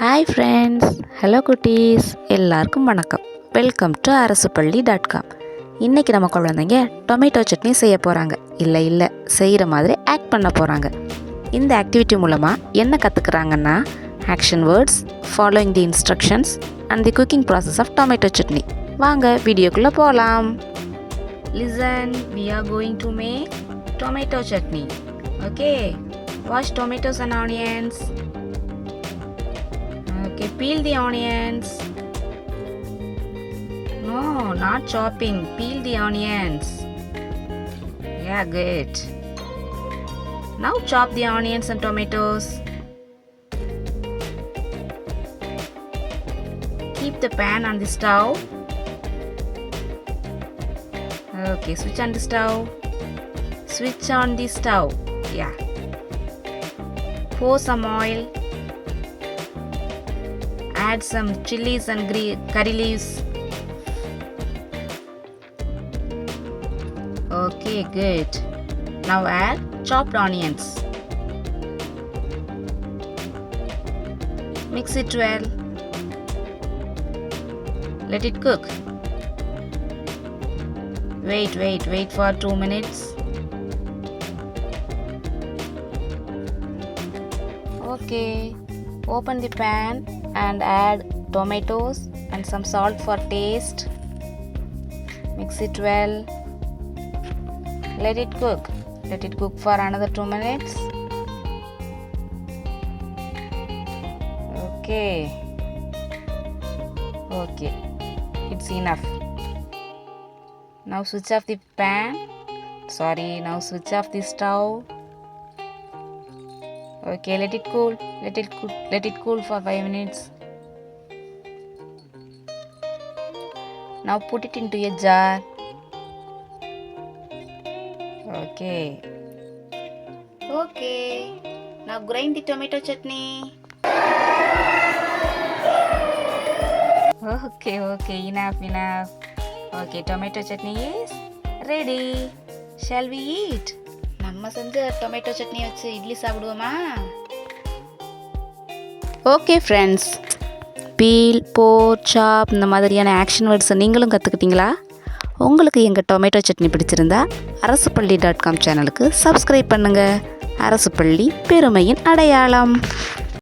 Hi friends, hello குட்டீஸ், எல்லாருக்கும் வணக்கம். Welcome to arasuppallidotcom. இன்றைக்கி நம்ம குழந்தைங்க டொமேட்டோ சட்னி செய்ய போகிறாங்க. இல்லை செய்கிற மாதிரி ஆக்ட் பண்ண போகிறாங்க. இந்த ஆக்டிவிட்டி மூலமாக என்ன கற்றுக்குறாங்கன்னா action words, following the instructions and the cooking process of tomato chutney. வாங்க வீடியோக்குள்ளே போகலாம். Listen, we are going to make tomato chutney. Okay, wash tomatoes and onions. Okay, peel the onions. No, not chopping. Peel the onions. Yeah, good. Now chop the onions and tomatoes. Keep the pan on the stove. Okay, switch on the stove. Switch on the stove. Yeah. Pour some oil. Add some chilies and curry leaves. Okay, good. Now add chopped onions. Mix it well. Let it cook. Wait for 2 minutes. Okay, open the pan and add tomatoes and some salt for taste. Mix it well. Let it cook. Let it cook for another 2 minutes. Okay, it's enough. Now switch off the pan. Now switch off the stove. Okay, let it cool. Let it cool for 5 minutes. Now put it into a jar. Okay. Now grind the tomato chutney. Okay, enough. Okay, tomato chutney is ready. Shall we eat? நம்ம செஞ்ச tomato chutney வச்சு idli சாப்பிடுவோமா? Okay friends, feel, போர், சாப் இந்த மாதிரியான action வேர்ட்ஸை நீங்களும் கற்றுக்கிட்டீங்களா? உங்களுக்கு எங்கள் tomato chutney பிடிச்சிருந்தா arasuppallidotcom சேனலுக்கு சப்ஸ்கிரைப் பண்ணுங்கள். அரசுப்பள்ளி பெருமையின் அடையாளம்.